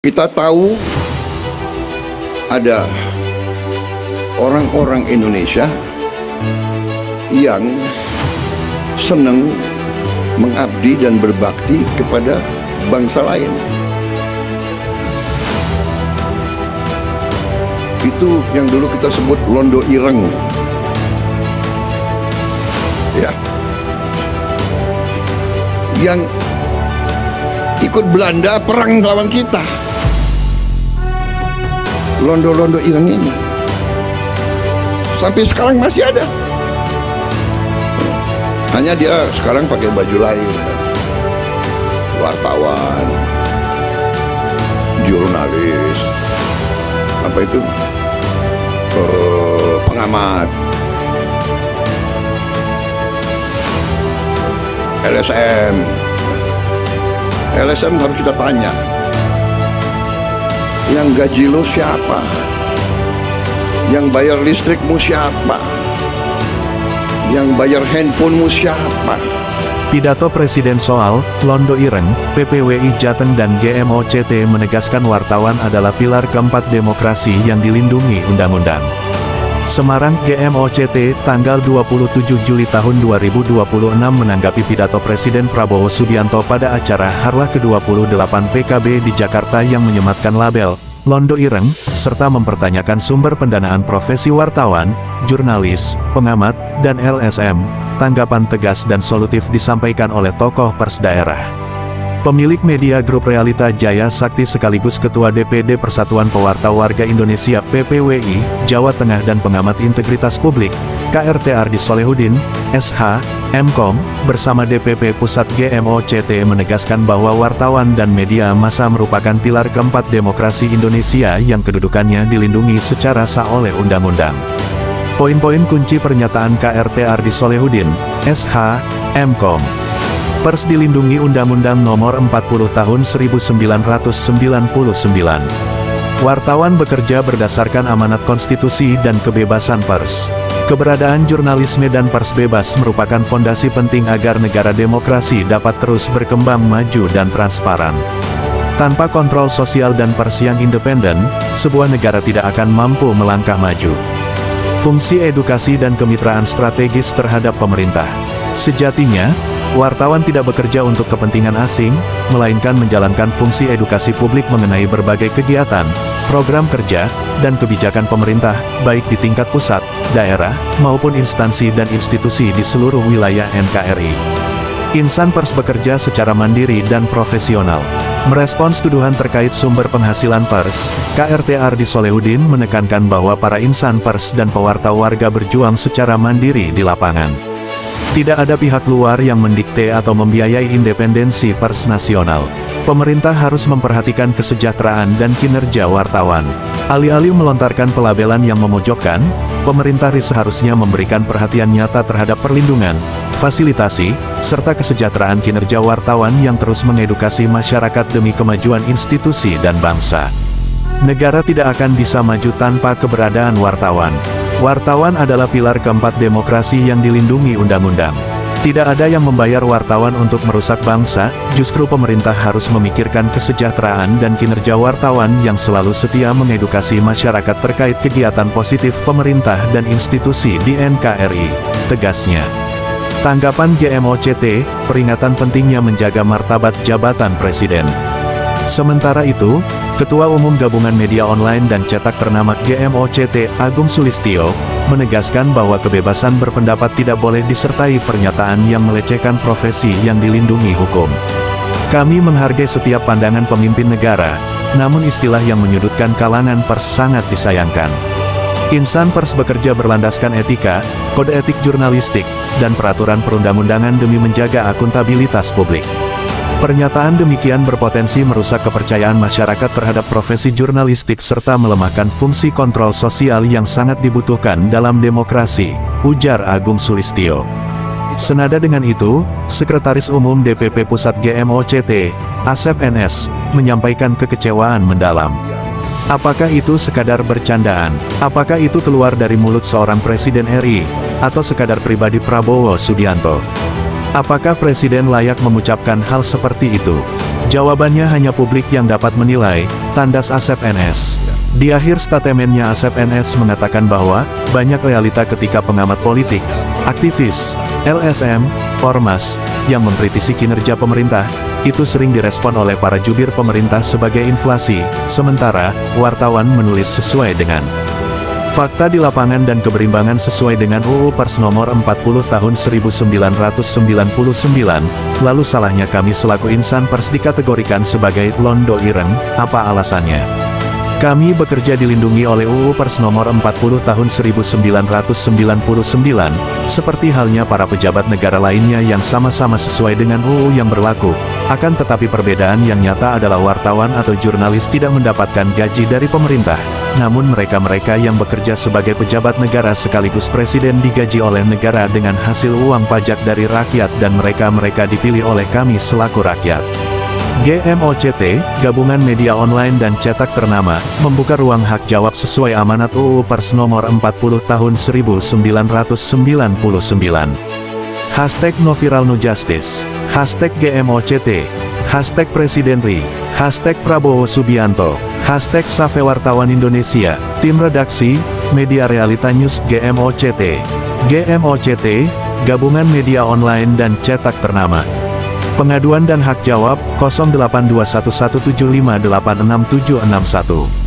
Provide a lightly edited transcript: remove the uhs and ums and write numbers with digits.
Kita tahu ada orang-orang Indonesia yang senang mengabdi dan berbakti kepada bangsa lain. Itu yang dulu kita sebut londo ireng. Ya. Yang ikut Belanda perang lawan kita. Londo-londo ireng ini sampai sekarang masih ada. Hanya dia sekarang pakai baju lain, wartawan, jurnalis, apa itu, pengamat, LSM harus kita tanya, yang gaji lo siapa? Yang bayar listrikmu siapa? Yang bayar handphonemu siapa? Pidato Presiden soal Londo Ireng, PPWI Jateng dan GMOCT menegaskan wartawan adalah pilar keempat demokrasi yang dilindungi undang-undang. Semarang, GMOCT, tanggal 27 Juli tahun 2026 menanggapi pidato Presiden Prabowo Subianto pada acara Harlah ke-28 PKB di Jakarta yang menyematkan label Londo Ireng, serta mempertanyakan sumber pendanaan profesi wartawan, jurnalis, pengamat, dan LSM. Tanggapan tegas dan solutif disampaikan oleh tokoh pers daerah. Pemilik media grup Realita Jaya Sakti sekaligus Ketua DPD Persatuan Pewarta Warga Indonesia PPWI, Jawa Tengah dan pengamat integritas publik, KRT Ardi Solehudin, SH, MKOM, bersama DPP Pusat GMOCT menegaskan bahwa wartawan dan media massa merupakan pilar keempat demokrasi Indonesia yang kedudukannya dilindungi secara sah oleh undang-undang. Poin-poin kunci pernyataan KRT Ardi Solehudin, SH, MKOM. Pers dilindungi Undang-Undang Nomor 40 Tahun 1999. Wartawan bekerja berdasarkan amanat konstitusi dan kebebasan pers. Keberadaan jurnalisme dan pers bebas merupakan fondasi penting agar negara demokrasi dapat terus berkembang maju dan transparan. Tanpa kontrol sosial dan pers yang independen, sebuah negara tidak akan mampu melangkah maju. Fungsi edukasi dan kemitraan strategis terhadap pemerintah. Sejatinya, wartawan tidak bekerja untuk kepentingan asing, melainkan menjalankan fungsi edukasi publik mengenai berbagai kegiatan, program kerja, dan kebijakan pemerintah, baik di tingkat pusat, daerah, maupun instansi dan institusi di seluruh wilayah NKRI. Insan pers bekerja secara mandiri dan profesional. Merespons tuduhan terkait sumber penghasilan pers, KRT Ardi Solehudin menekankan bahwa para insan pers dan pewarta warga berjuang secara mandiri di lapangan. Tidak ada pihak luar yang mendikte atau membiayai independensi pers nasional. Pemerintah harus memperhatikan kesejahteraan dan kinerja wartawan. Alih-alih melontarkan pelabelan yang memojokkan, pemerintah seharusnya memberikan perhatian nyata terhadap perlindungan, fasilitasi, serta kesejahteraan kinerja wartawan yang terus mengedukasi masyarakat demi kemajuan institusi dan bangsa. Negara tidak akan bisa maju tanpa keberadaan wartawan. Wartawan adalah pilar keempat demokrasi yang dilindungi undang-undang. Tidak ada yang membayar wartawan untuk merusak bangsa, justru pemerintah harus memikirkan kesejahteraan dan kinerja wartawan yang selalu setia mengedukasi masyarakat terkait kegiatan positif pemerintah dan institusi di NKRI, tegasnya. Tanggapan GMOCT, peringatan pentingnya menjaga martabat jabatan presiden. Sementara itu, Ketua Umum Gabungan Media Online dan Cetak ternama GMOCT, Agung Sulistyo, menegaskan bahwa kebebasan berpendapat tidak boleh disertai pernyataan yang melecehkan profesi yang dilindungi hukum. Kami menghargai setiap pandangan pemimpin negara, namun istilah yang menyudutkan kalangan pers sangat disayangkan. Insan pers bekerja berlandaskan etika, kode etik jurnalistik, dan peraturan perundang-undangan demi menjaga akuntabilitas publik. Pernyataan demikian berpotensi merusak kepercayaan masyarakat terhadap profesi jurnalistik serta melemahkan fungsi kontrol sosial yang sangat dibutuhkan dalam demokrasi, ujar Agung Sulistyo. Senada dengan itu, Sekretaris Umum DPP Pusat GMOCT, Asep NS, menyampaikan kekecewaan mendalam. Apakah itu sekadar bercandaan? Apakah itu keluar dari mulut seorang Presiden RI, atau sekadar pribadi Prabowo Subianto? Apakah Presiden layak mengucapkan hal seperti itu? Jawabannya hanya publik yang dapat menilai, tandas Asep NS. Di akhir statementnya Asep NS mengatakan bahwa, banyak realita ketika pengamat politik, aktivis, LSM, ormas, yang mengkritisi kinerja pemerintah, itu sering direspon oleh para jubir pemerintah sebagai inflasi, sementara, wartawan menulis sesuai dengan fakta di lapangan dan keberimbangan sesuai dengan UU Pers nomor 40 tahun 1999, lalu salahnya kami selaku insan pers dikategorikan sebagai londo ireng, apa alasannya? Kami bekerja dilindungi oleh UU Pers nomor 40 tahun 1999, seperti halnya para pejabat negara lainnya yang sama-sama sesuai dengan UU yang berlaku. Akan tetapi perbedaan yang nyata adalah wartawan atau jurnalis tidak mendapatkan gaji dari pemerintah. Namun mereka-mereka yang bekerja sebagai pejabat negara sekaligus presiden digaji oleh negara dengan hasil uang pajak dari rakyat dan mereka-mereka dipilih oleh kami selaku rakyat. GMOCT, Gabungan Media Online dan Cetak Ternama, membuka ruang hak jawab sesuai amanat UU Pers nomor 40 tahun 1999. Hashtag No Viral No Justice, Hashtag GMOCT, Hashtag Presiden RI, Hashtag Prabowo Subianto, Hashtag Safe Wartawan Indonesia, Tim Redaksi, Media Realita News GMOCT. GMOCT, Gabungan Media Online dan Cetak Ternama. Pengaduan dan hak jawab, 082117586761.